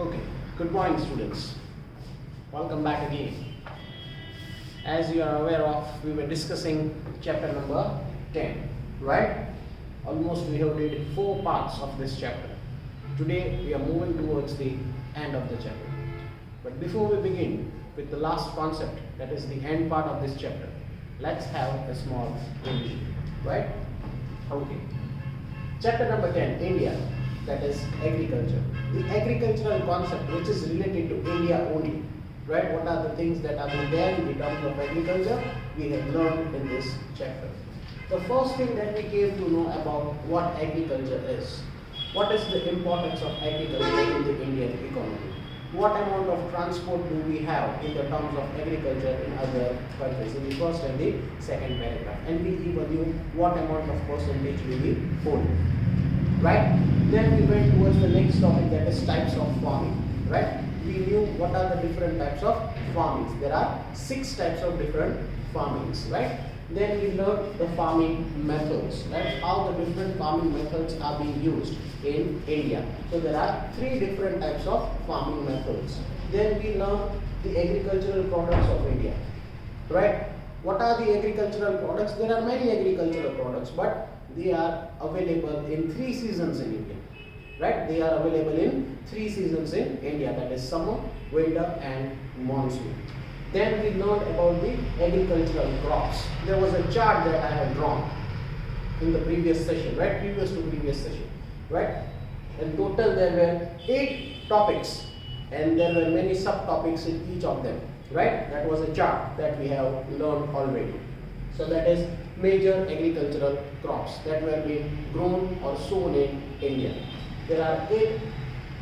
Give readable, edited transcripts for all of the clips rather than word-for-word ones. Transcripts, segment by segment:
Okay, good morning students. Welcome back again. As you are aware of, we were discussing chapter number 10, right? Almost we have did 4 parts of this chapter. Today we are moving towards the end of the chapter. But before we begin with the last concept, that is the end part of this chapter, let's have a small revision, right? Okay. Chapter number 10, India, that is agriculture. The agricultural concept which is related to India only, right? What are the things that are there in the terms of agriculture we have learned in this chapter. The first thing that we came to know about what agriculture is. What is the importance of agriculture in the Indian economy? What amount of transport do we have in the terms of agriculture in other countries, in the first and the second paragraph, and we even knew what amount of percentage we hold, right? Then we went towards the next topic, that is types of farming, right? We knew what are the different types of farmings. There are 6 types of different farmings, right? Then we learned the farming methods, right? How the different farming methods are being used in India. So there are 3 different types of farming methods. Then we learned the agricultural products of India, right? What are the agricultural products? There are many agricultural products, but they are available in 3 seasons in India, right? They are available in 3 seasons in India, that is summer, winter and monsoon. Then we learned about the agricultural crops. There was a chart that I have drawn in the previous session, right? Previous to previous session, right? In total there were 8 topics and there were many subtopics in each of them, right? That was a chart that we have learned already. So that is major agricultural crops that were being grown or sown in India. There are 8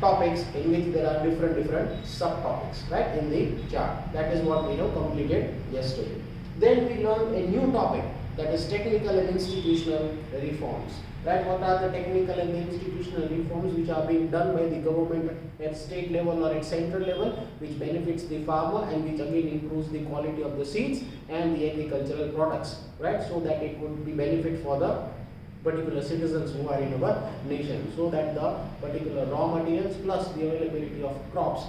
topics in which there are different subtopics, right, in the chart. That is what we have completed yesterday. Then we learned a new topic, that is technical and institutional reforms, right? What are the technical and institutional reforms which are being done by the government at state level or at central level, which benefits the farmer and which again improves the quality of the seeds and the agricultural products, right? So that it would be benefit for the particular citizens who are in our nation, so that the particular raw materials plus the availability of crops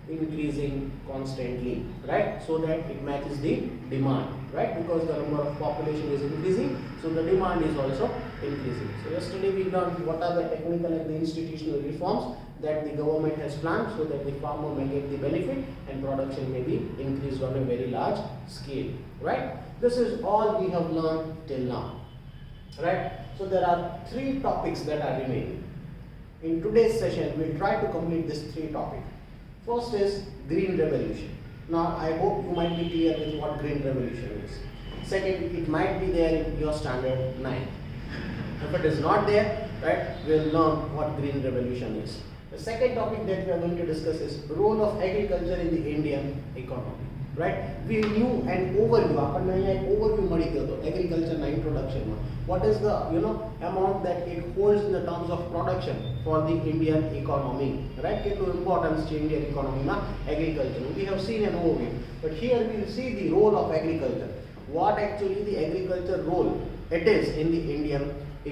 increasing constantly, right? So that it matches the demand, right? Because the number of population is increasing, so the demand is also increasing. So yesterday we learned what are the technical and the institutional reforms that the government has planned so that the farmer may get the benefit and production may be increased on a very large scale, right? This is all we have learned till now, right? So there are 3 topics that are remaining. In today's session, we'll try to complete these 3 topics. First is Green Revolution. Now, I hope you might be clear with what Green Revolution is. Second, it might be there in your standard 9. If it is not there, right, we'll learn what Green Revolution is. The second topic that we are going to discuss is role of agriculture in the Indian economy. Right? We knew an overview. આપણને અહીંયા એક overview મળી ગયો હતો agriculture ના introduction માં. What is the amount that it holds in the terms of production for the Indian economy, right? કેટલું importance છે Indian economy માં agriculture. We have seen an overview, but here we will see the role of agriculture. What actually the agriculture role it is in the Indian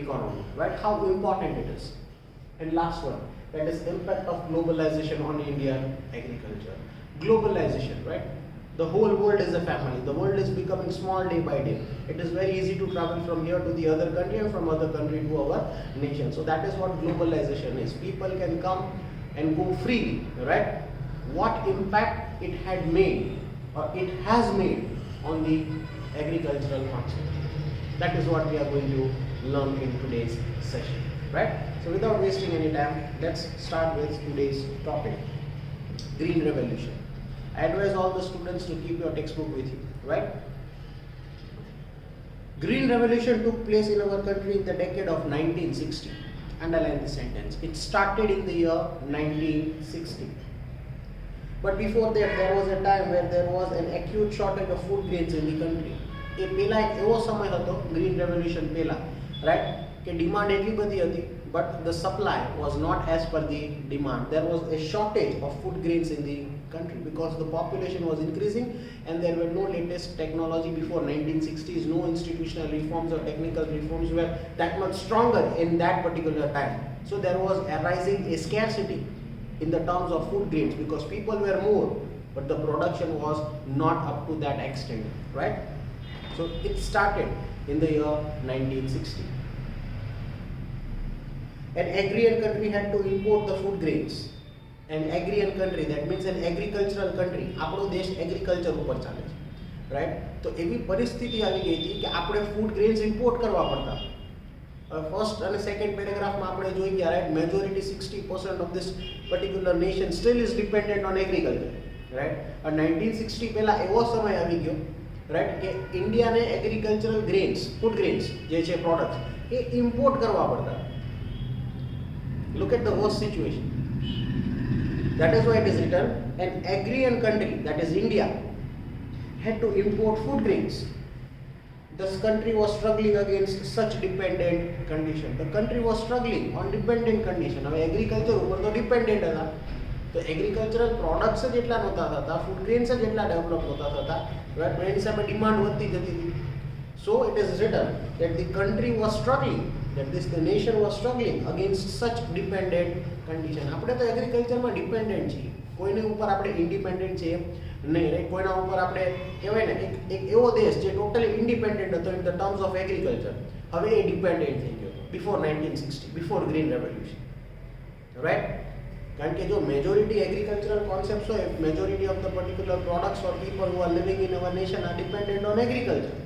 economy, right? How important it is. And last one, that is impact of globalization on Indian agriculture. Globalization, right? The whole world is a family. The world is becoming small day by day. It is very easy to travel from here to the other country and from other country to our nation. So that is what globalization is. People can come and go freely, right? What impact it had made or it has made on the agricultural function. That is what we are going to learn in today's session, right? So without wasting any time, let's start with today's topic, Green Revolution. I advise all the students to keep your textbook with you, right? Green Revolution took place in our country in the decade of 1960. Underline the sentence. It started in the year 1960. But before that, there was a time where there was an acute shortage of food grains in the country. એ પહેલા એક એવો સમય હતો green revolution પહેલા, right, કે demand એટલી બધી હતી but the supply was not as per the demand. There was a shortage of food grains in the country because the population was increasing and there were no latest technology before 1960s. No institutional reforms or technical reforms were that much stronger in that particular time. So there was arising a scarcity in the terms of food grains, because people were more, but the production was not up to that extent, right? So it started in the year 1960. An agrarian country had to import the food grains. An agrarian country, that means an agricultural country. આપણો દેશ agriculture ઉપર ચાલે છે, right? તો એવી પરિસ્થિતિ આવી ગઈ હતી કે આપણે ફૂડ ગ્રેન્સ ઇમ્પોર્ટ કરવા પડતા. ફર્સ્ટ અને સેકન્ડ પેરેગ્રાફમાં આપણે જોઈ ગયા, right? Majority 60% of this particular nation steel is dependent on agriculture, right? 1960 પહેલા એવો સમય આવી ગયો, રાઈટ, કે ઇન્ડિયાને એગ્રીકલ્ચરલ ગ્રેન્સ, ફૂડ ગ્રેન્સ જે છે પ્રોડક્ટ્સ, એ ઇમ્પોર્ટ કરવા પડતા. Look at the worst situation. That is why it is written, an agrarian country, that is India, had to import food grains. This country was struggling against such dependent condition. The country was struggling on dependent condition. હવે agriculture ઉપર તો dependent હતા, તો agricultural products જ એટલા નહોતા થતા, food grains જ એટલા ડેવલપ નહોતા થતા, રાઈટ? એની સામે ડિમાન્ડ વધતી જતી હતી. So it is written that the country was struggling, that the nation was struggling against such dependent condition. આપણે તો એગ્રીકલ્ચરમાં ડિપેન્ડન્ટ છીએ, કોઈને ઉપર આપણે ઇન્ડિપેન્ડન્ટ છીએ નહીં, રાઈટ? કોઈના ઉપર આપણે કહેવાય ને એક એવો દેશ જે ટોટલી ઇન્ડિપેન્ડન્ટ હતો in the terms of agriculture, હવે એ ડિપેન્ડન્ટ થઈ ગયો before 1960, before green revolution, right? કારણ કે જો મેજોરિટી એગ્રીકલ્ચરલ કોન્સેપ્ટ્સ હોય, majority of the particular products or people who are living in our nation are dependent on agriculture.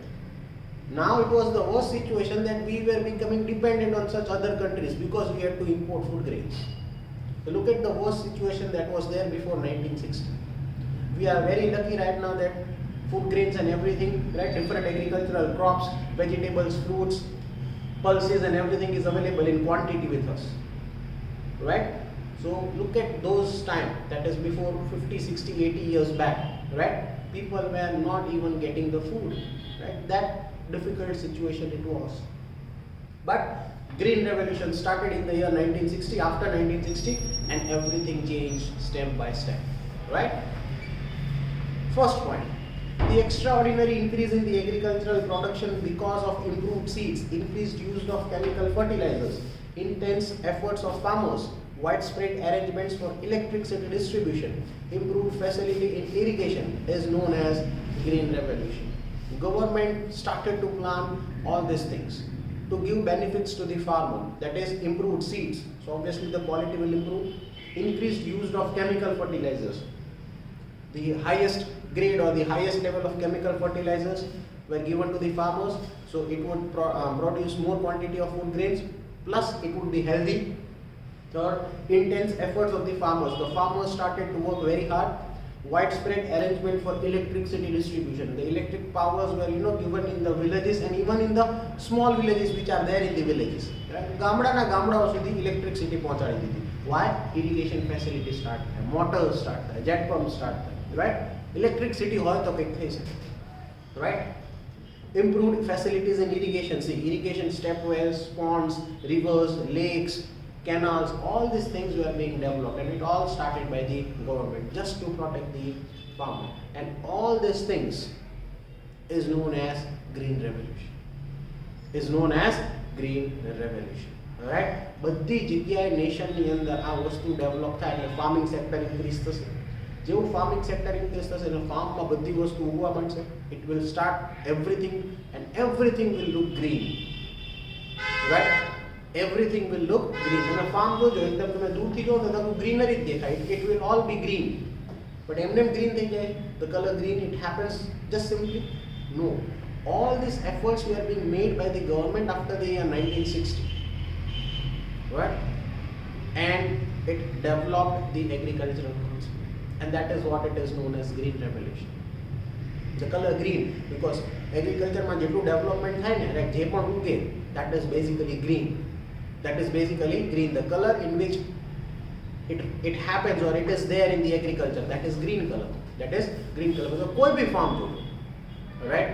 Now it was the worst situation that we were becoming dependent on such other countries because we had to import food grains. So look at the worst situation that was there before 1960. We are very lucky right now that food grains and everything, right, different agricultural crops, vegetables, fruits, pulses and everything is available in quantity with us, right? So look at those time, that is before 50, 60, 80 years back, right? People were not even getting the food, right? That difficult situation it was. But green revolution started in the year 1960, after 1960, and everything changed step by step, right? First point, the extraordinary increase in the agricultural production because of improved seeds, increased use of chemical fertilizers, intense efforts of farmers, widespread arrangements for electricity distribution, improved facility in irrigation is known as green revolution. Government started to plan all these things to give benefits to the farmer, that is improved seeds, so obviously the quality will improve, increased use of chemical fertilizers, the highest grade or the highest level of chemical fertilizers were given to the farmers, so it would produce more quantity of food grains, plus it would be healthy. Third, intense efforts of the farmers. The farmers started to work very hard. Widespread arrangement for electricity distribution. The electric powers were, given in the villages and even in the small villages which are there in the villages. Right? ગામડાના ગામડાઓ સુધી electricity પહોંચાડી દીધી. Why? Irrigation facilities start થાય, motors start થાય, jet pumps start થાય, right? Electricity હોય તો કંઈક થઈ શકે, right? Improved facilities in irrigation. See, irrigation step wells, ponds, rivers, lakes, canals, all these things were being developed, and it all started by the government just to protect the farmer. And all these things is known as green revolution. Is known as green revolution. Alright? બધી જગ્યાએ નેશનની અંદર આ વસ્તુ develop થાય એટલે farming sector increase થશે. જેવું farming sector increase થશે એટલે ફાર્મમાં બધી વસ્તુ ઉગવા માંડશે. It will start everything and everything will look green. Right? Everything will look green. તમે ફાર્મ જોજો એકદમ તમે દૂરથી જો તો તમને ગ્રીનરી જ દેખાય. It will all be green. But એમને green થઈ જાય, the color green, it happens just simply? No. All these efforts were being made by the government after the year 1960. Right? And it developed the agricultural concept. And that is what it is known as green revolution. The color green, because agriculture માં જેટલું development થાય ને, right, જે પણ ઉગે, that is basically green. That is basically green. The color in which it happens or it is there in the agriculture, that is green color. That is green color. So कोई भी farm जो, right?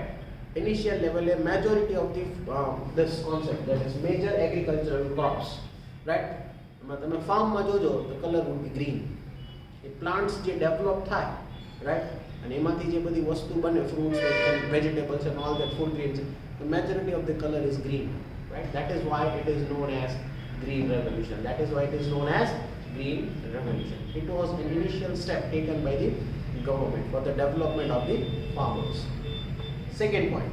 Initial level a majority of the this concept, that is major agricultural crops, right? તમે farm માં જોજો, the color would be green. A plants જે develop થાય, right? અને એમાંથી જે બધી વસ્તુ બને, fruits and vegetables and all that food grains, the majority of the color is green. Right? That is why it is known as green revolution. That is why it is known as green revolution. It was an initial step taken by the government for the development of the farmers. Second point.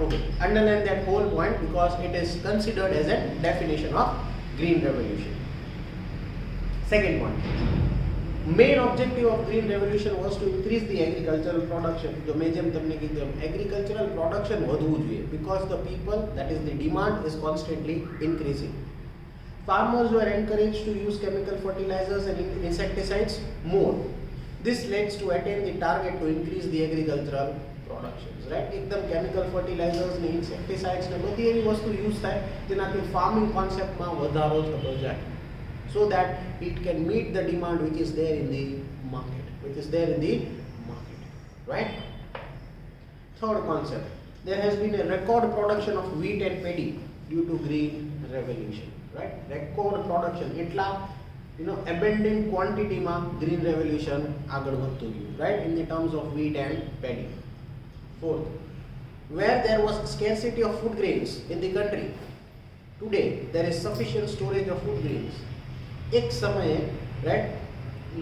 Okay, underline that whole point because it is considered as a definition of green revolution. Second point. Main objective of green revolution was to increase the agricultural production. The major agricultural production વધવું જોઈએ because the people, that is the demand, is constantly increasing. Farmers were encouraged to use chemical fertilizers and insecticides more. This leads to attain the target to increase the agricultural productions, right? એકદમ chemical fertilizers ને insecticides ને બધી એવી વસ્તુ use થાય જેનાથી farming concept માં વધારો થતો જાય, so that it can meet the demand which is there in the market, right? Third concept, there has been a record production of wheat and paddy due to green revolution, right? Record production, એટલા abundant quantity માં green revolution આગળ વધતું ગયું, right, in the terms of wheat and paddy. Fourth, where there was scarcity of food grains in the country, today there is sufficient storage of food grains. એક સમયે, right,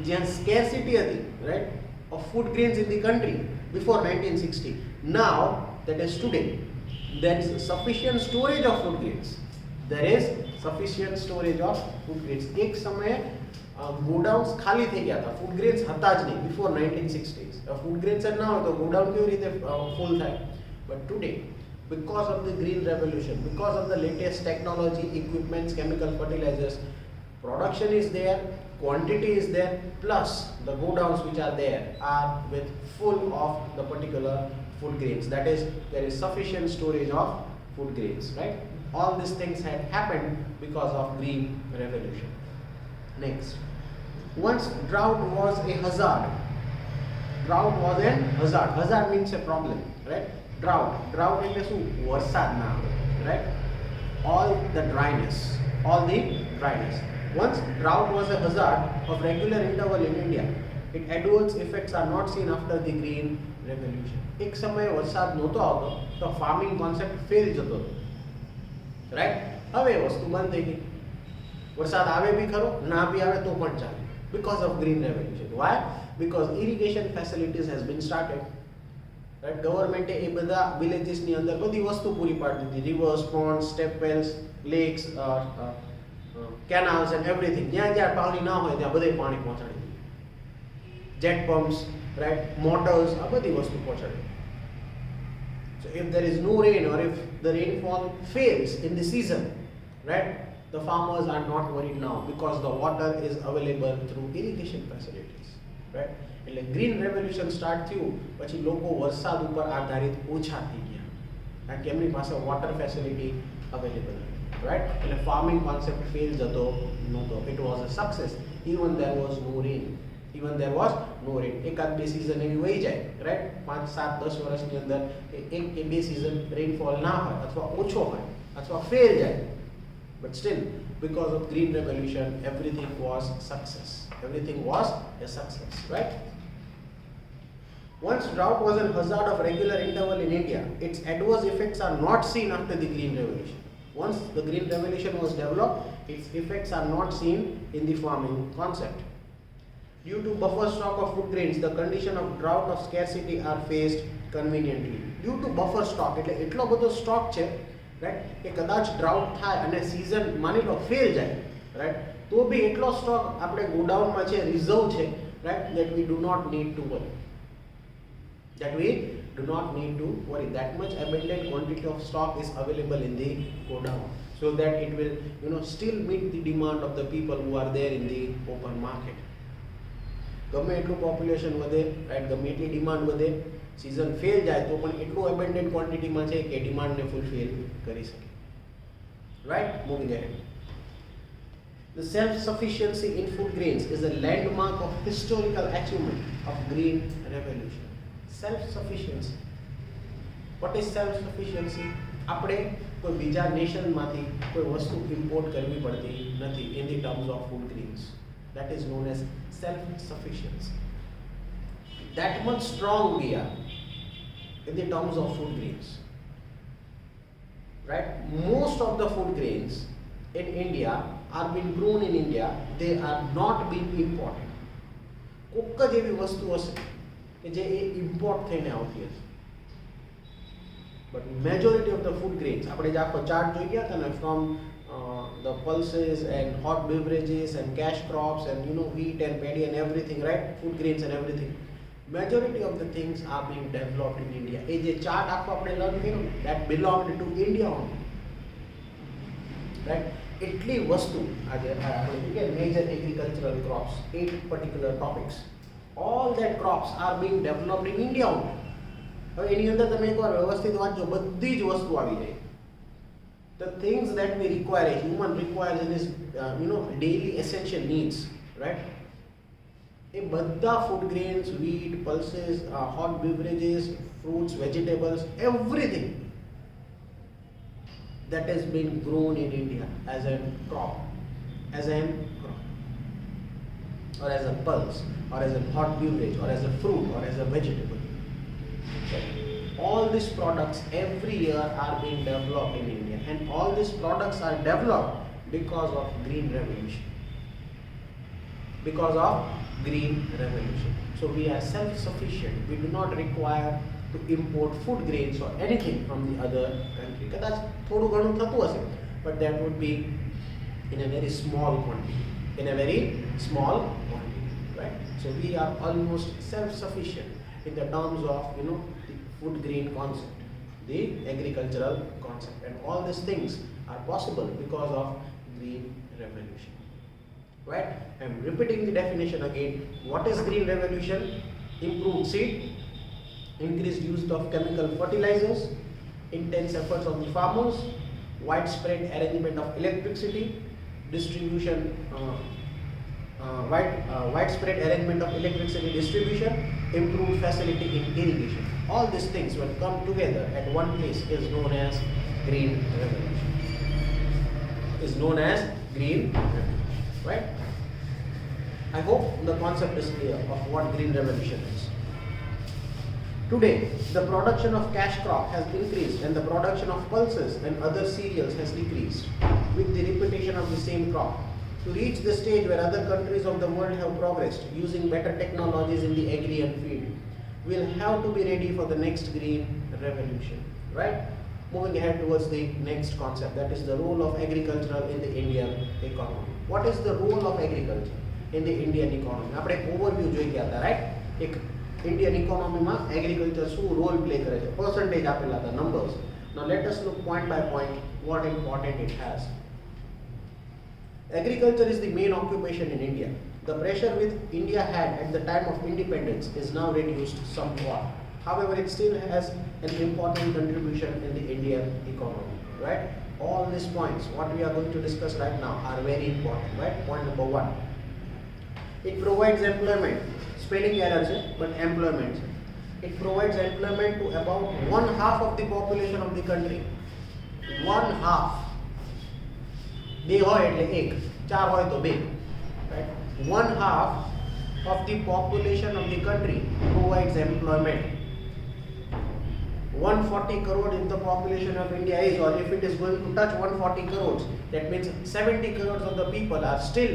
જ્યાં scarcity હતી, right, of food grains in the country before 1960, now that is today there is sufficient storage of food grains. There is sufficient storage of food grains. એક સમયે godown's ખાલી થઈ ગયા હતા, food grains હતા જ નહીં before 1960s. Food grains જ ના હોય તો godown કેવી રીતે full થાય? But today, because of the green revolution, because of the latest technology, equipments, chemical fertilizers, production is there, quantity is there, plus the godowns which are there are with full of the particular food grains. That is, there is sufficient storage of food grains, right? All these things had happened because of green revolution. Next, once drought was a hazard. Drought was a hazard. Hazard means a problem, right? Drought એટલે શું? વરસાદ ના આવે, right? All the dryness. Once drought was a hazard of regular interval in India. Its adverse effects are not seen after the green revolution. એક સમયે વરસાદ નહોતો આવતો તો farming concept fail જતો હતો, right? હવે વસ્તુ બંધ થઈ ગઈ. વરસાદ આવે બી ખરો, ના બી આવે તો પણ ચાલે because of green revolution. Why? Because irrigation facilities has been started, right? Government એ બધા villages ની અંદર બધી વસ્તુ પૂરી પાડી દીધી, rivers, ponds, step wells, lakes, canals and everything. જ્યાં જ્યાં પાણી ના હોય ત્યાં બધે પાણી પહોંચાડી દીધું. Jet pumps, right? Motors, આ બધી વસ્તુ પહોંચાડી. So if there is no rain or if the rainfall fails in the season, right, the farmers are not worried now because the water is available through irrigation facilities, right? એટલે green revolution start થયું પછી લોકો વરસાદ ઉપર આધારિત ઓછા થઈ ગયા કારણ કે એમની પાસે water facility available, right? એટલે farming concept fail જતો નહોતો. It was a success even there was no rain. એકાદ બે season એવી વહી જાય, right? 5, 7, 10 વર્ષની અંદર એક કે બે season rainfall ના હોય અથવા ઓછો હોય અથવા fail જાય. But still, because of green revolution, everything was a success, right? Once drought was a hazard of regular interval in India, its adverse effects are not seen after the green revolution. Once the green revolution was developed, its effects are not seen in the farming concept. Due to buffer stock of food grains, the condition of drought of scarcity are faced conveniently. Due to buffer stock, એટલે એટલો બધો stock છે, right? કે કદાચ drought થાય અને season માની લો fail જાય, right? તો બી એટલો stock આપણે godown માં છે, reserve છે, right? That we do not need to worry. That much abundant quantity of stock is available in the godown, so that it will, still meet the demand of the people who are there in the open market. ગમે એટલું population વધે, right, ગમે એટલી demand વધે, season fail જાય તો પણ એટલું એબન્ડન્ટ ક્વોન્ટિટીમાં છે કે ડિમાન્ડને ફૂલફિલ કરી શકે, right. Moving ahead, the self-sufficiency in food grains is a landmark of historical achievement of green revolution. Self-sufficiency, what is self-sufficiency? આપણે કોઈ બીજા નેશનમાંથી કોઈ વસ્તુ ઇમ્પોર્ટ કરવી પડતી નથી in the terms of food grains. That is known as self-sufficiency. That much strong we are in the terms of food grains, right? Most of the food grains in India are being grown in India, they are not being imported. કોક જ એવી વસ્તુ હશે કે જે import થઈને આવતી હશે. But majority of the food grains, આપણે જે આખો ચાર્ટ જોઈ ગયા હતા ને, from the pulses and hot beverages and cash crops and wheat and paddy and everything, right? Food grains and everything. Majority of the things are being developed in India. એ જે chart આખો આપણે learn કર્યો, that belonged to India only. Right? એટલી વસ્તુ આજે આપણે કે major agricultural crops, 8 particular topics. All that crops are being developed in India only. હવે એની અંદર તમે એકવાર વ્યવસ્થિત વાંચો, બધી જ વસ્તુ આવી જાય. The things that we require, a human requires in his daily essential needs, right? એ બધા food grains, wheat, pulses, hot beverages, fruits, vegetables, everything that has been grown in India as a crop, or as a pulse, or as a hot beverage, or as a fruit, or as a vegetable. All these products every year are being developed in India, and all these products are developed because of green revolution. Because of green revolution. So we are self-sufficient. We do not require to import food grains or anything from the other country. કદાચ થોડું ઘણું થતું હશે, but that would be in a very small quantity. Right? So we are almost self-sufficient in the terms of the food grain concept, the agricultural concept, and all these things are possible because of green revolution. Right? I am repeating the definition again. What is green revolution? Improved seed, increased use of chemical fertilizers, intense efforts of the farmers, widespread arrangement of electricity, distribution, widespread arrangement of electricity distribution, improved facility in irrigation. All these things when come together at one place is known as green revolution. Right? I hope the concept is clear of what green revolution is. Today, the production of cash crop has increased and the production of pulses and other cereals has decreased with the repetition of the same crop. To reach the stage where other countries of the world have progressed using better technologies in the agri and feed, we'll have to be ready for the next green revolution. Right? Moving ahead towards the next concept, that is the role of agriculture in the Indian economy. What is the role of agriculture in the Indian economy? આપણે એક overview જોઈ ગયા હતા, right? એક Indian ઇકોનોમીમાં agriculture શું role play કરે છે, percentage આપેલા હતા, numbers. Now let us look point by point what important it has. Agriculture is the main occupation in India. The pressure which India had at the time of independence is now reduced somewhat. However, it still has an important contribution in the Indian economy. Right? All these points, what we are going to discuss right now, are very important. Right? Point number 1. It provides employment. Spelling error, but employment. It provides employment to about 1/2 of the population of the country. 1/2. 2 હોય એટલે 1, 4 હોય તો 2. Right? 1/2 of the population of the country provides employment. 140 crore if the population of India is, or if it is going to touch 140 crores, that means 70 crores of the people are still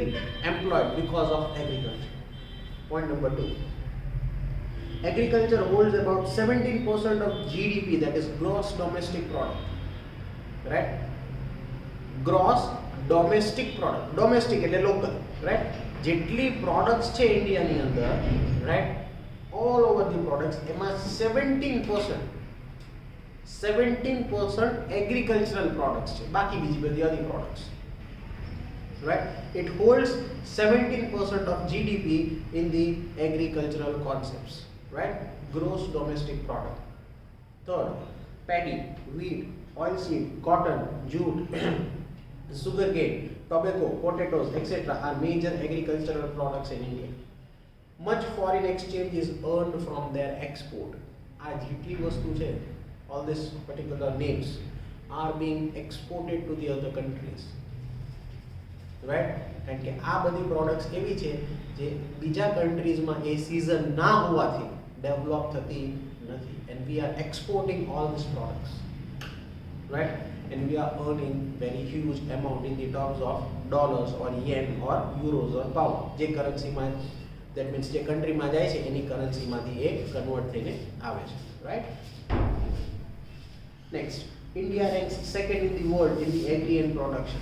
employed because of agriculture. Point number 2. Agriculture holds about 17% of GDP, that is gross domestic product. Right? Gross domestic product. Domestic એટલે local. Right? જેટલી products છે ઇન્ડિયાની અંદર, right? All over the products, એમાં 17% agricultural products છે, બાકી બીજી બધી other products. Right? It holds 17% of GDP in the agricultural concepts. Right? Gross domestic product. Third, paddy, wheat, oilseed, cotton, jute, sugarcane, tobacco, potatoes, etc. are major agricultural products in India. Much foreign exchange is earned from their export. આ જેટલી વસ્તુ છે, all these particular names are being exported to the other countries. Right? કારણ કે આ બધી products એવી છે જે બીજા કન્ટ્રીઝમાં એ સીઝન ના હોવાથી ડેવલપ થતી નથી, and we are exporting all these products. Right? and we are earning very huge amount in the terms of dollars or yen or euros or pound. જે currency માં that means જે country માં જાય છે એની currency માંથી એ convert થઈને આવે છે, right? Next, India ranks second in the world in the agrarian production.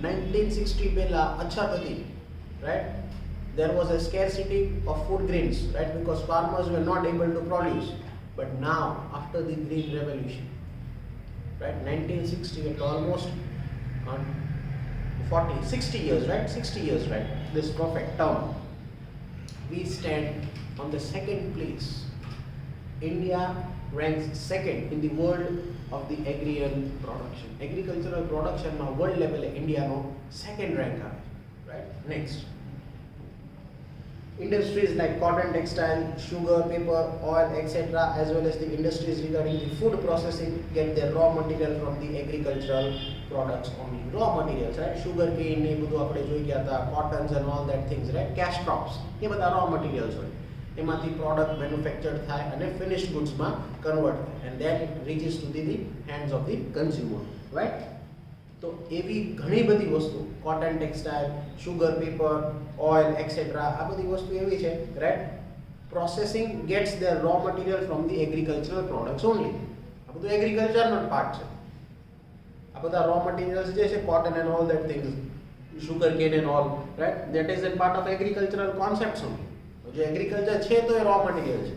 1960 પહેલા અછત હતી, right? There was a scarcity of food grains, right? Because farmers were not able to produce. But now, after the Green Revolution, right? 1960, it's almost 60 years, right? 60 years, right? This perfect term. We stand on the second place. India ranks second in the world of the agrarian production. Agricultural production now world level India no second rank, right? Next. Industries like cotton, textile, sugar, paper, oil, etc., as well as the industries regarding the food processing get their raw material from the agricultural products only. Raw materials, right? Sugar cane, cottons and all that things, right? Cash crops, ये बता raw materials होय. એમાંથી product manufactured થાય અને finished goods માં convert થાય, and then it reaches to the hands of the consumer, right? તો એવી ઘણી બધી વસ્તુ cotton, textile, sugar, paper, oil etcetera આ બધી વસ્તુ એવી છે, right? Processing gets their raw material from the agricultural products only. આ બધું એગ્રીકલ્ચરનો જ પાર્ટ છે. આ બધા રો મટીરિયલ્સ જે છે cotton and all that things, sugar can and all, right? That is an part of agricultural concepts only. જો agriculture છે તો એ રો મટીરિયલ છે,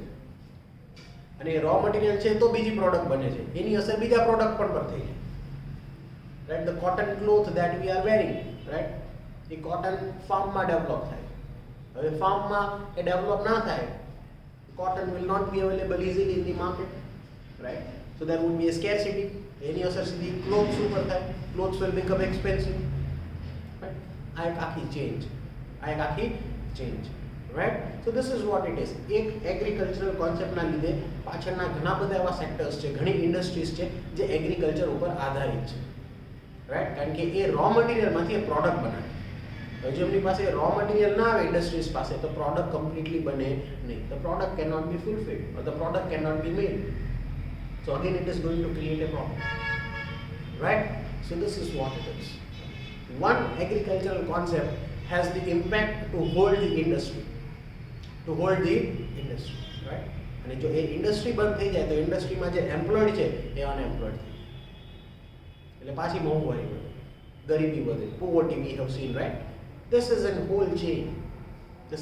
અને એ રો મટીરિયલ છે તો બીજી પ્રોડક્ટ બને છે, એની અસર બીજા પ્રોડક્ટ પર થઈ જાય. Right, the cotton cloth that we are wearing, right? The cotton farm ma develop થાય. હવે farm માં એ develop ના થાય, cotton will not be available easily in the market, right? So there would be a scarcity. એની અસર સીધી clothes ઉપર થાય. Clothes will become expensive, right? આ એક આખી change, right? So this is what it is. એક એગ્રીકલ્ચરલ કોન્સેપ્ટના લીધે પાછળના ઘણા બધા એવા સેક્ટર્સ છે, ઘણી ઇન્ડસ્ટ્રીઝ છે જે એગ્રીકલ્ચર ઉપર આધારિત છે, રાઈટ? કારણ કે એ રો મટીરિયલમાંથી એ પ્રોડક્ટ બનાવે. હવે જો એમની પાસે રો મટીરિયલ ના આવે ઇન્ડસ્ટ્રીઝ પાસે, તો પ્રોડક્ટ કમ્પ્લીટલી બને નહીં. The product can not be fulfilled or the product can not be made. So again it is going to create a problem, right? So this is what it is. One agricultural concept has the impact to hold the industry, right? અને જો એ industry બંધ થઈ જાય તો ઇન્ડસ્ટ્રીમાં જે employed છે એ unemployed થાય, એટલે પાછી મોંઘવારી વધે, ગરીબી વધે, poverty we have seen, right? This is a whole chain. અને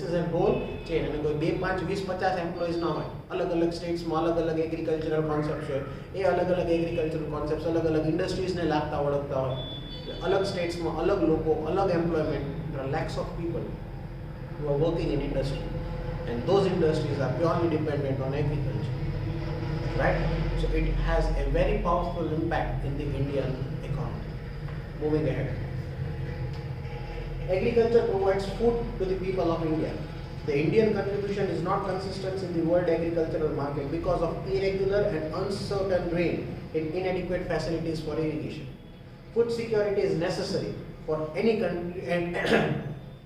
કોઈ 2, 5, 20, 50 એમ્પ્લોઈઝ ના હોય, અલગ અલગ સ્ટેટ્સમાં અલગ અલગ એગ્રીકલ્ચરલ કોન્સેપ્ટ્સ હોય, એ અલગ અલગ એગ્રીકલ્ચરલ કોન્સેપ્ટ્સ અલગ અલગ ઇન્ડસ્ટ્રીઝને લાગતા વળગતા હોય, અલગ સ્ટેટ્સમાં અલગ લોકો, અલગ employment. there are lakhs of people who are working in industry, and those industries are purely dependent on agriculture, right? So it has a very powerful impact in the Indian economy. Moving ahead, agriculture provides food to the people of India. The Indian contribution is not consistent in the world agricultural market because of irregular and uncertain rain and inadequate facilities for irrigation. Food security is necessary for any country and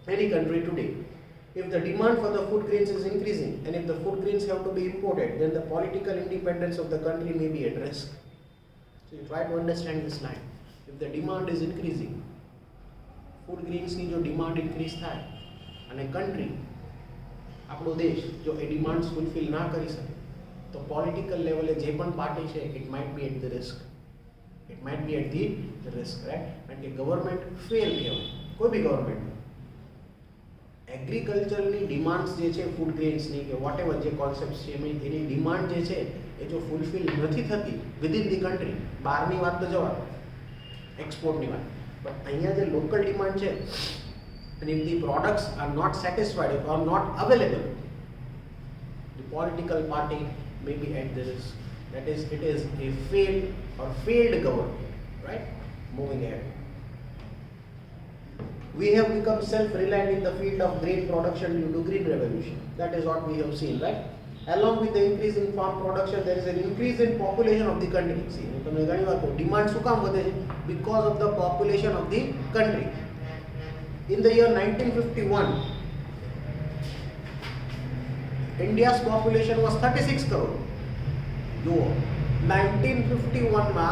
any country today. If the demand for the food grains is increasing, and if the food grains have to be imported, then the political independence of the country may be at risk. So you try to understand this line. If the demand is increasing, food grains ની જો demand increase થાય અને country, આપણો દેશ જો એ demands fulfill ના કરી શકે, તો political level જે પણ પાર્ટી છે, it might be at the risk. Right? કારણ કે ગવર્મેન્ટ ફેલ કહેવાય, કોઈ બી ગવર્મેન્ટ. એગ્રીકલ્ચરની ડિમાન્ડ્સ જે છે ફૂડ ગ્રેન્સની કે વોટ એવર જે કોન્સેપ્ટ છે એની ડિમાન્ડ જે છે એ જો ફૂલફિલ નથી થતી વિધિન ધી કન્ટ્રી, બહારની વાત તો જવા, એક્સપોર્ટની વાત, બટ અહીંયા જે લોકલ ડિમાન્ડ છે, and if the products are not satisfied or not available, the political party may be at the risk. That is, it is a failed government, right? Moving ahead, we have become self-reliant in the field of grain production due to Green Revolution. That is what we have seen, right? Along with the increase in farm production, there is an increase in population of the country. See, demand શું કામ વધે છે? Because of the population of the country. In the year 1951, India's population was 36 crore. 1951 માં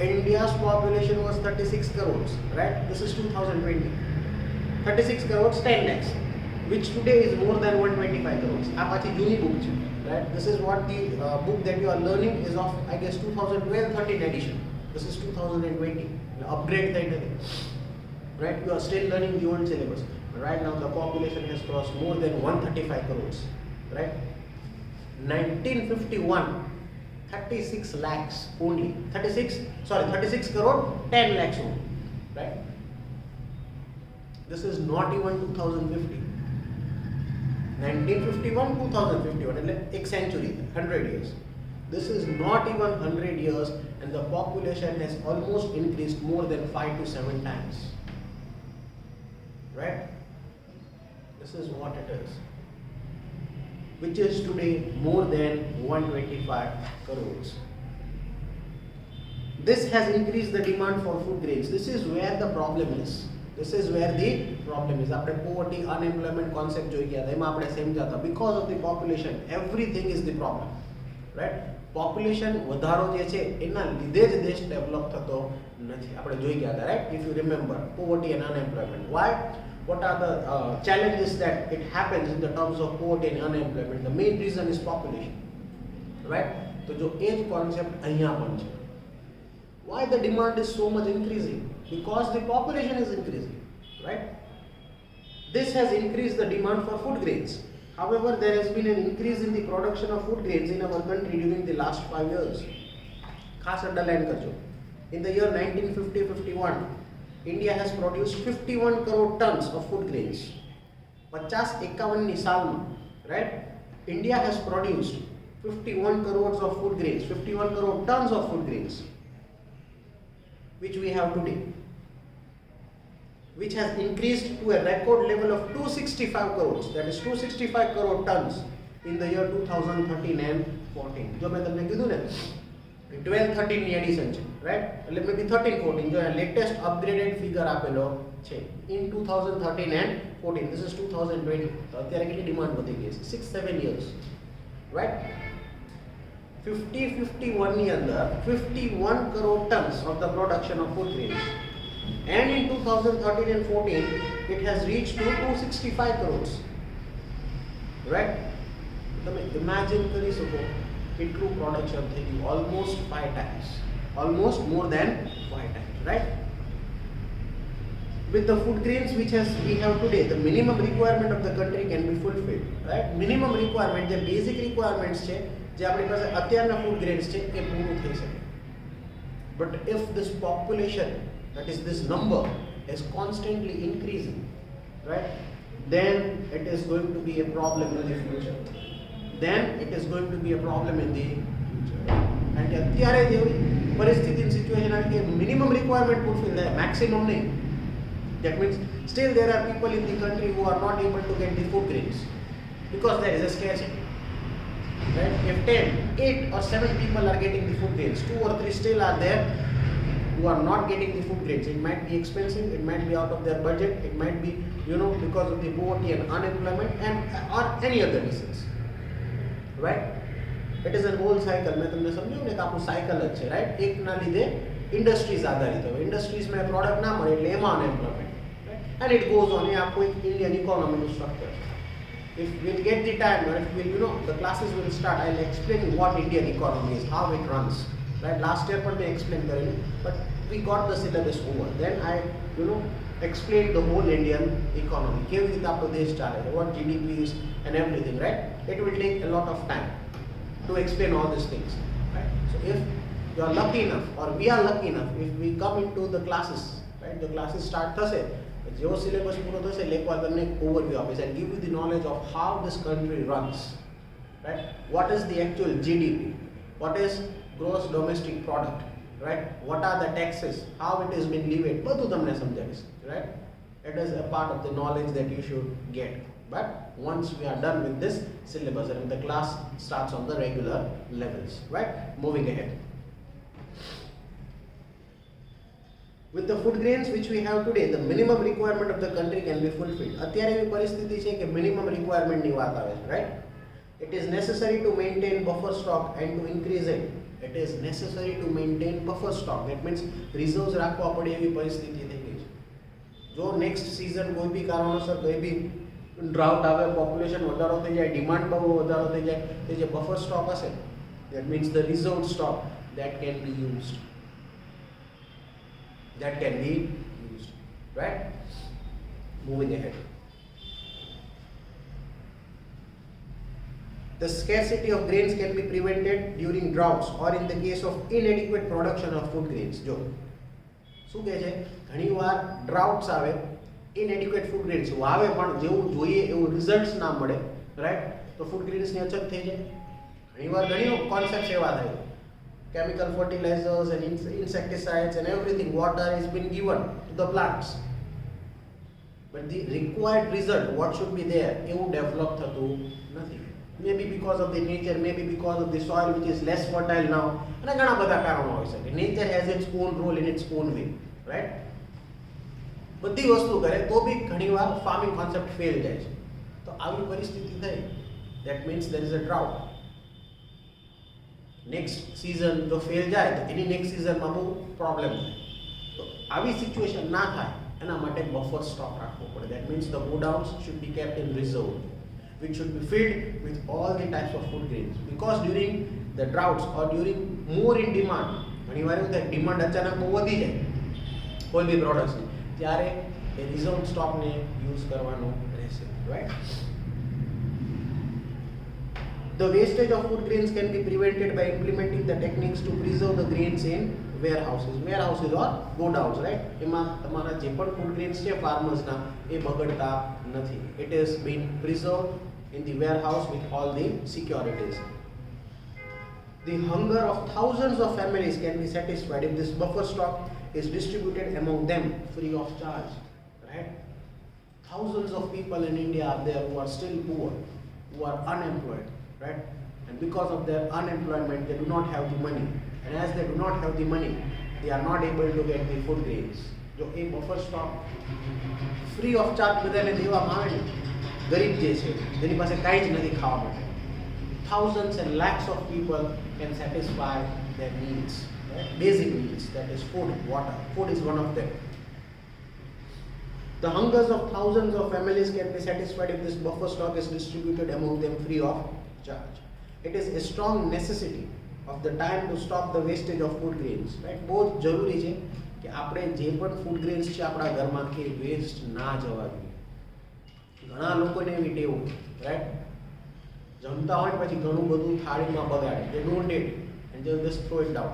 India's population was 36 crores, right? This is 2020. 36 crores, 10 lakhs, which today is more than 125 crores. આ પાછી જૂની book છે, right? This is what the book that you are learning is of, I guess, 2012-13 edition. This is 2020. Upgrade થઈ નથી, right? You are still learning the old syllabus. Right now the population has crossed more than 135 crores, right? 1951, 36 lakhs only. 36 crore, 10 lakhs only, right? This is not even 2050. 1951, 2051, એટલે એક century, 100 years. This is not even 100 years, and the population has almost increased more than 5 to 7 times, right? This is what it is, which is today more than 125 crores. This has increased the demand for food grains. This is where the problem is. This is where the problem is. આપણે poverty, unemployment concept જોઈ ગયા હતા, એમાં આપણે સમજ્યા હતા. Because of the population, everything is the problem, right? Population વધારો જે છે એના લીધે જ દેશ ડેવલપ થતો નથી. આપણે જોઈ ગયા હતા, right? If you remember, poverty and unemployment. Why? What are the challenges that it happens in the terms of poverty and unemployment? The main reason is population, right? So जो एज concept અહીંયા પણ છે. Why the demand is so much increasing? Because the population is increasing, right? This has increased the demand for food grains. However, there has been an increase in the production of food grains in our country during the last 5 years. ખાસ underline કરજો. In the year 1950-51, India has produced 51 crore tons of food grains. 50-51 ની સાલમાં, right? India has produced 51 crores of food grains, 51 crore tons of food grains, which we have today, which has increased to a record level of 265 crores, that is 265 crore tons in the year 2013 and 14. જો મેં તમને કીધું ને 12-13 ની addition છે, right? એટલે maybe 13-14 જો latest upgraded figure આપેલો છે in 2013 and 14. This is 2020. તો અત્યારે કેટલી ડિમાન્ડ વધી ગઈ છે? 6-7 years, right? 50-51 ની અંદર 51 crore tons of the production of food grains, and in 2013 and 14 it has reached to 265 crores, right? તમે imagine કરી શકો કેટલું production થઈ ગયું, almost 5 times, almost more than 5 times, right? With the food grains which we have today, the minimum requirement of the country can be fulfilled, right? Minimum requirement, the basic requirements છે જે આપણી પાસે અત્યારના food grains છે એ પૂરું થઈ શકે. But if this population, that is this number, is constantly increasing, right, then it is going to be a problem in the future. Then it is going to be a problem in the future. And અત્યારે જેવી પરિસ્થિતિ situation આવી કે minimum requirement fulfill થાય, maximum નહીં. That means still there are people in the country who are not able to get the food grains because there is a scarcity. Right? If 8 or 7 people are getting the food grains, 2 or 3 still are there who are not getting the food grains. It might be expensive, it might be out of their budget, it might be, because of the poverty and unemployment and or any other reasons. Right? It is an whole cycle. मैं तुमने समझो ने आपको cycle જ છે, right? એક ના લીધે industries આધારિત હોય. industries में product ના મળે એટલે એમાં unemployment, right? And it goes on. ये आपको एक Indian economy નું structure. If we'll get the time, or if we'll, the classes will start, I'll explain what Indian economy is, how it runs. Right? Last year, but they explained it, but we got the syllabus over. Then I, explained the whole Indian economy. What GDP is and everything, right? It will take a lot of time to explain all these things, right? So if you are lucky enough, or we are lucky enough, if we come into the classes, right? The classes start થશે. જેવો syllabus પૂરો થશે એટલે એકવાર તમને overview આપીશ and give you the knowledge of how this country runs, right? What is the actual GDP, what is gross domestic product, right? What are the taxes, how it has been levied, બધું તમને સમજાવીશ, right? It is a part of the knowledge that you should get. But once we are done with this syllabus and the class starts on the regular levels, right? Moving ahead. With the food grains which we have today, the minimum requirement of the country can be fulfilled. અત્યારે એવી પરિસ્થિતિ છે કે minimum requirement ની વાત આવે છે, right? It is necessary to maintain buffer stock and to increase it It is necessary to maintain buffer stock. That means reserves રાખવા પડે એવી પરિસ્થિતિ થઈ ગઈ છે. જો નેક્સ્ટ સીઝન કોઈ બી કારણોસર કોઈ બી ડ્રાઉટ આવે, પોપ્યુલેશન વધારો થઈ જાય, ડિમાન્ડ બહુ વધારો થઈ જાય, તે જે બફર સ્ટોક હશે, that means the reserved stock that can be used. That can be used, right? Moving ahead. The scarcity of grains can be prevented during droughts or in the case of inadequate production of food grains. જો શું કહે છે, ઘણીવાર ડ્રાઉટ્સ આવે, inadequate food grains વાવે પણ જેવું જોઈએ એવું રિઝલ્ટ્સ ના મળે, રાઈટ? તો ફૂડ ગ્રેન્સની અછત થઈ જાય. ઘણીવાર ઘણી કોન્સેપ્ટ્સ એવા થાય, chemical fertilizers and insecticides and everything, water is been given to the plants, but the required result what should be there એવું develop થતું નથી. Maybe because of the nature, maybe because of the soil which is less fertile now, અને ઘણા બધા કારણો હોઈ શકે. Nature has its own role in its own way, right? બધી વસ્તુ કરે તો બી ઘણીવાર farming concept fail જાય છે. તો આવી પરિસ્થિતિ થઈ, that means there is a drought. Next season જો ફેલ જાય તો એની નેક્સ્ટ સિઝનમાં બહુ પ્રોબ્લેમ થાય. તો આવી સિચ્યુએશન ના થાય એના માટે બફર સ્ટોક રાખવો પડે. That means the godowns should be kept in reserve, which should be filled with all the types of food grains, because during the droughts or during more in demand, ઘણીવાર એવું થાય demand અચાનક બહુ વધી જાય કોઈ બી પ્રોડક્ટ્સની, ત્યારે એ રિઝર્વ સ્ટોકને યુઝ કરવાનો રહેશે, right? The wastage of food grains can be prevented by implementing the techniques to preserve the grains in warehouses or godowns, right? એમાં તમારા જે પણ food grains છે farmers ના, એ બગડતા નથી. It is being preserved in the warehouse with all the securities. The hunger of thousands of families can be satisfied if this buffer stock is distributed among them free of charge, right? Thousands of people in India are there who are still poor, who are unemployed, right? And because of their unemployment, they do not have the money. And as they do not have the money, they are not able to get the food grains. જો એ buffer stock free of charge બધાને દેવામાં આવે ને, ગરીબ જે છે જેની પાસે કાંઈ જ નથી ખાવા માટે, thousands and lakhs of people can satisfy their needs, right? Basic needs, that is food, water. Food is one of them. The hungers of thousands of families can be satisfied if this buffer stock is distributed among them free of charge. It is a strong necessity of the time to stop the wastage of food grains, right? બહુ જરૂરી છે કે આપણે જે પણ food grains છે આપણા ઘરમાં કે વેસ્ટ ના જવા જોઈએ. ઘણા લોકોને એવી ટેવ, રાઈટ? જમતા હોય ને પછી ઘણું બધું થાળીમાં બગાડે. They don't eat and they just throw it down,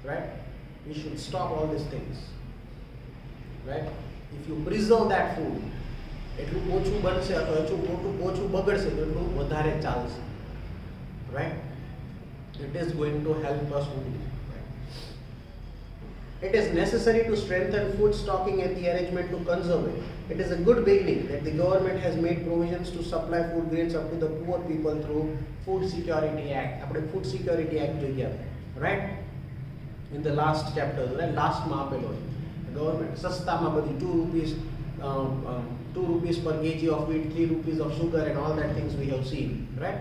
right? We should stop all these things, right? If you preserve that food, એટલું ઓછું બનશે અથવા ઓછું બગડશે તો એટલું વધારે ચાલશે, right? It is going to help us only, right? It is necessary to strengthen food stocking and the arrangement to conserve it. It is a good beginning that the government has made provisions to supply food grains up to the poor people through Food Security Act. આપણે Food Security Act જોઈએ, right? In the last chapter, right? Last માં આપેલો છે. Government સસ્તામાં બધી 2 rupees 2 rupees per kg of wheat, 3 rupees of sugar and all that things we have seen, right?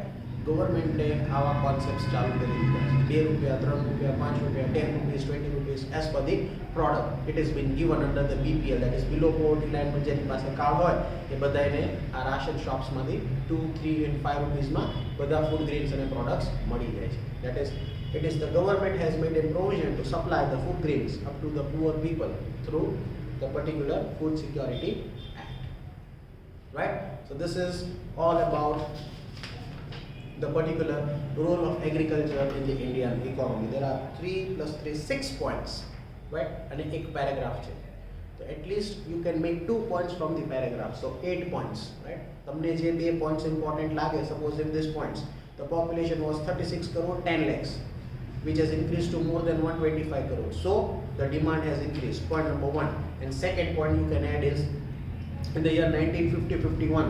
Government આવા concepts ચાલુ કરી દીધા છે. 2 રૂપિયા, 3 રૂપિયા, 5 રૂપિયા, 10 rupees, 20 rupees as per the product. It has been given under the BPL, that is below poverty line. પર જેની પાસે કાર્ડ હોય એ બધાને આ રાશન શોપ્સ માંથી 2, 3 and 5 rupees માં બધા food grains અને products મળી જાય છે. That is, it is the government has made a provision to supply the food grains up to the poor people through the particular Food Security Act, right? So this is all about the particular role of agriculture in the Indian economy. There are 3 plus 3, 6 points, right? And a paragraph છે. So at least you can make 2 points from the paragraph, so 8 points, right? તમને જે 2 points important લાગે, suppose in this points the population was 36 crore 10 lakhs, which has increased to more than 125 crores, so the demand has increased. Point number 1. And second point you can add is, in the year 1950-51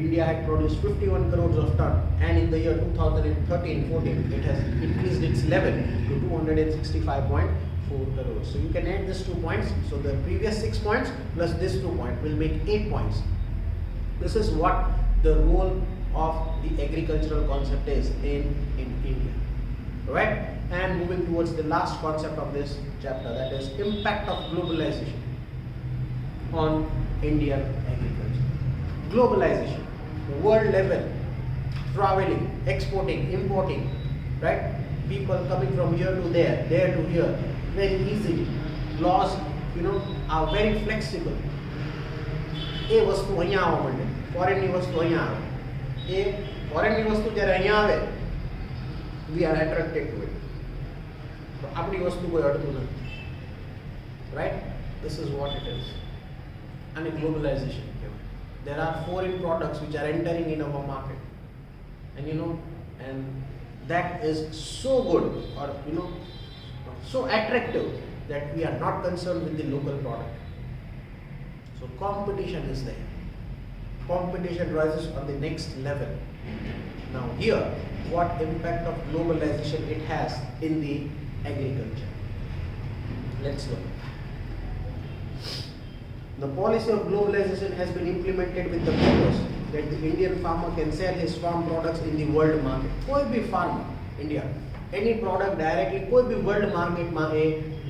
India had produced 51 crores of ton, and in the year 2013-14 it has increased its level to 265.4 crores. So you can add these 2 points. So the previous 6 points plus this 2 points will make 8 points. This is what the role of the agricultural concept is in India, right? And moving towards the last concept of this chapter, that is impact of globalization on Indian agriculture. Globalization, the world level, traveling, exporting, importing, right? People coming from here to there to here, very easily. Laws, are very flexible. એ વસ્તુ અહીંયા આવવા માંડે, ફોરેનની વસ્તુ અહીંયા આવે. એ ફોરેનની વસ્તુ જ્યારે અહીંયા આવે, we are attracted to it. તો આપણી વસ્તુ કોઈ અડતું નથી, right? This is what it is. And a globalization. There are foreign products which are entering in our market, and that is so good, or so attractive, that we are not concerned with the local product. So competition is there. Competition rises on the next level. Now here, what impact of globalization it has in the agriculture? Let's look. The policy of globalization has been implemented with the purpose that the Indian farmer can sell his farm products in the world market. कोई भी farmer, India, any product directly कोई भी world market में ये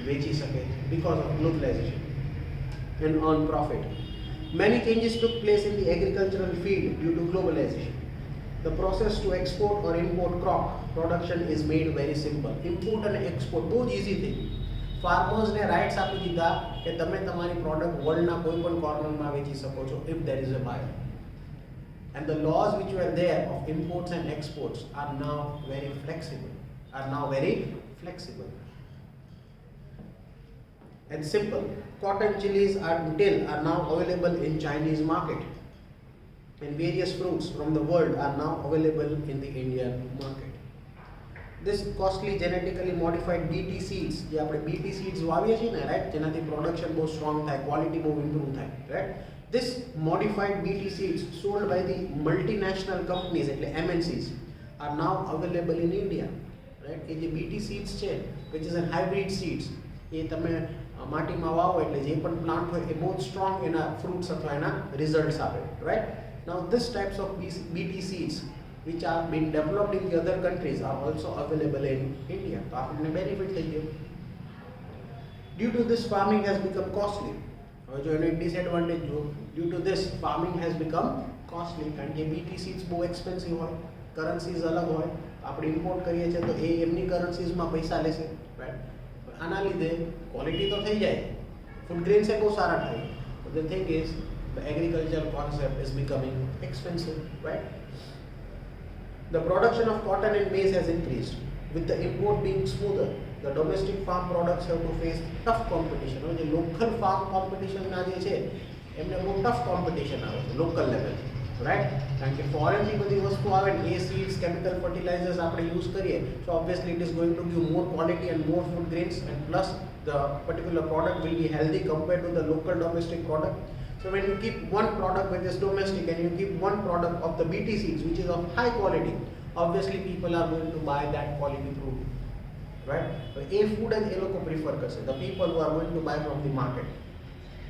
बेची सके because of globalization and earn profit. Many changes took place in the agricultural field due to globalization. The process to export or import crop production is made very simple. Import and export बहुत easy thing. Farmers ने rights આપી દીધા કે તમે તમારી product world ના કોઈ પણ corner માં વેચી શકો છો if there is a buyer. And the laws which were there of imports and exports are now very flexible. And simple. Cotton chilies until are now available in Chinese market, and various fruits from the world are now available in the Indian market. This costly genetically modified BT seeds, જે આપણે BT seeds વાવીએ છીએ ને, right, જેનાથી production બહુ strong થાય, quality બહુ improve થાય, right? This modified BT seeds sold by the multinational companies, એટલે MNCs, are now available in India, right? એ જે BT seeds છે, which is a hybrid seeds, એ તમે માટીમાં વાવો એટલે જે પણ પ્લાન્ટ હોય એ બહુ સ્ટ્રોંગ એના ફ્રૂટ્સ અથવા એના રિઝલ્ટ્સ આપે, right? Now this types of BT seeds which are being developed in the other countries are also available in India. તો આપણને બેનિફિટ થઈ ગયો. Due to this, farming has become costly. હવે જો એનો ડિસએડવાન્ટેજ જો, due to this farming has become costly, કારણ કે BT seeds બહુ એક્સપેન્સિવ હોય, કરન્સીઝ અલગ હોય, આપણે ઇમ્પોર્ટ કરીએ છીએ તો એ એમની કરન્સીઝમાં પૈસા લેશે, રાઈટ? આના લીધે ક્વોલિટી તો થઈ જાય, ફૂડ ગ્રેન્સ એ બહુ સારા થાય, but the thing is the agricultural concept is becoming expensive, right? The production of cotton and maize has increased. With the import being smoother, the domestic farm products have to face tough competition. The local farm competition ના જે છે એમને બહુ tough competition આવે છે local level, right? કારણ કે foreign ની બધી વસ્તુ આવે ને, એ seeds, chemical fertilizers આપણે use કરીએ, so obviously it is going to give more quality and more food grains, and plus the particular product will be healthy compared to the local domestic product. So when you keep one product which is domestic and you keep one product of the BT seeds which is of high quality, obviously people are going to buy that quality fruit, right? So a food and એ લોકો prefer કરશે, the people who are going to buy from the market.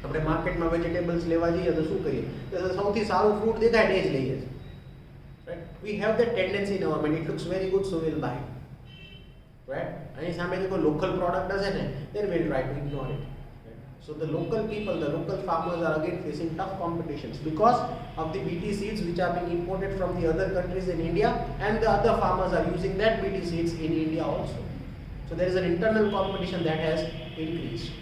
આપણે માર્કેટમાં vegetables લેવા જઈએ તો શું કરીએ, તો સૌથી સારું ફ્રૂટ દેખાય ને એ જ લઈએ છીએ, right? We have that tendency in our mind, it looks very good so we'll buy, right? એની સામે જો કોઈ local product હશે ને, then we'll try to ignore it. So the local people, the local farmers are again facing tough competitions because of the BT seeds which are being imported from the other countries in India, and the other farmers are using that BT seeds in India also. So there is an internal competition that has increased.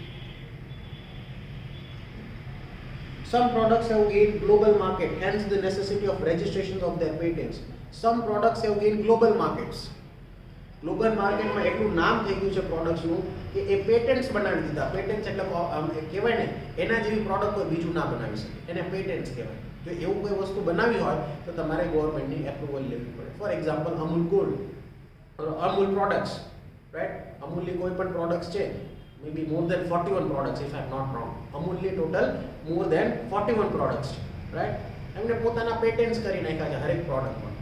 Some products have gained global market, hence the necessity of registrations of their patents. Some products have gained global markets. Global માર્કેટમાં એટલું નામ થઈ ગયું છે પ્રોડક્ટ્સનું કે એ patents બનાવી દીધા. Patents એટલે કહેવાય ને એના જેવી પ્રોડક્ટ કોઈ બીજું ના બનાવી શકે, એને પેટન્ટ્સ કહેવાય. જો એવું કોઈ વસ્તુ બનાવી હોય તો તમારે ગવર્મેન્ટની એપ્રુવલ લેવી પડે. For example Amul gold, Amul products, right? અમૂલની કોઈ પણ પ્રોડક્ટ્સ છે, may be more than 41 products if I am not wrong. અમૂલની ટોટલ મોર દેન 41 પ્રોડક્ટ્સ છે, રાઈટ? એમને પોતાના પેટન્ટ્સ કરી નાખ્યા છે હરેક પ્રોડક્ટમાં.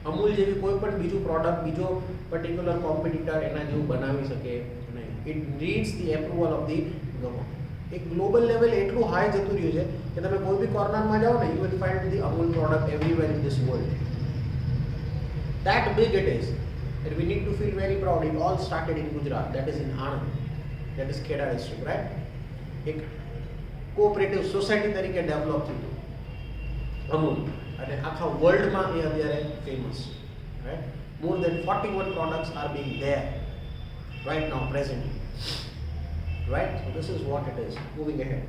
અમૂલ જેવી કોઈ પણ બીજું પ્રોડક્ટ બીજો પર્ટિક્યુલર કોમ્પિટિટર એના જેવું બનાવી શકે નહીં. It needs the approval of the government. એક ગ્લોબલ લેવલ એટલું હાઈ જતું રહ્યું છે કે તમે કોઈ બી કોર્નરમાં જાઓ ને, you will find the Amul product everywhere in this world. That big it is. And we need to feel very proud. It all started in Gujarat, that is in Anand, that is Kheda district, right? એક cooperative society તરીકે develop થયું અમૂલ અને આખા વર્લ્ડમાં એ અત્યારે famous છે, right? More than 41 products are being there right now presently, right? So this is what it is. Moving ahead,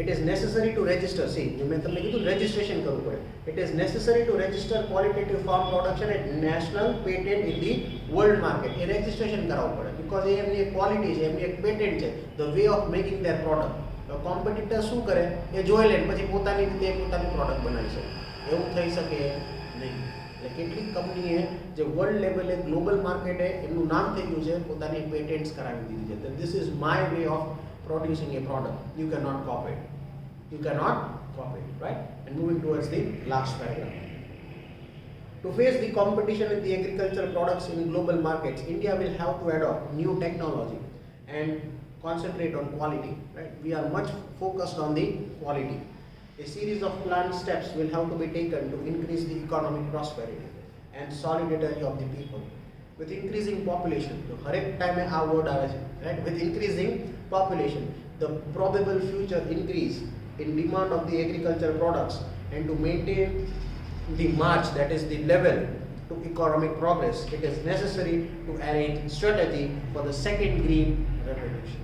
it is necessary to register. See, जो मैं તમને કીધું registration કરવું પડે. It is necessary to register qualitative farm production at national patent in the world market. A registration કરાવવું પડે because એ એમની એક quality છે, એમની એક patent છે, the way of making their product. Competitor શું કરે એ જોઈ લે પછી પોતાની રીતે પોતાની પ્રોડક્ટ બનાવી શકે, એવું થઈ શકે નહીં. એટલે કેટલીક કંપનીએ જે વર્લ્ડ લેવલે ગ્લોબલ માર્કેટે એમનું નામ થઈ ગયું છે, પોતાની પેટેન્ટ્સ કરાવી દીધી છે. This is my way of producing a product. You cannot copy it. You cannot copy it, right? And moving towards the last paragraph. To face the competition in the agricultural products in global markets, India will have to adopt new technology and concentrate on quality, right? We are much focused on the quality. A series of planned steps will have to be taken to increase the economic prosperity and solidarity of the people. With increasing population, so हर एक time में आ word आवे છે, right? With increasing population, the probable future increase in demand of the agricultural products, and to maintain the march, that is the level to economic progress, it is necessary to arrange strategy for the second green revolution.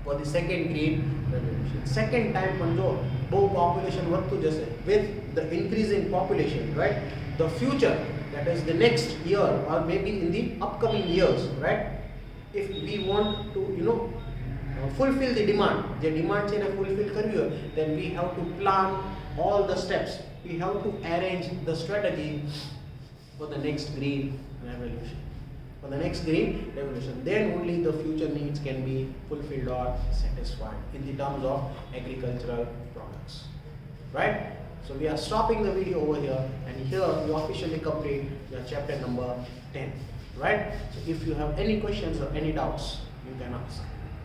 For the second green revolution. Second time પણ જો બહુ population વધતું જશે, with the increasing population, right? The future, that is the next year or maybe in the upcoming years, right? If we want to, fulfill the demand, the demand છે એને fulfill કરવી હોય, then we have to plan all the steps. We have to arrange the strategy for the next green revolution. For the next green revolution, then only the future needs can be fulfilled or satisfied in the terms of agricultural products, right? So we are stopping the video over here, and here you officially complete your chapter number 10, right? So if you have any questions or any doubts, you can ask.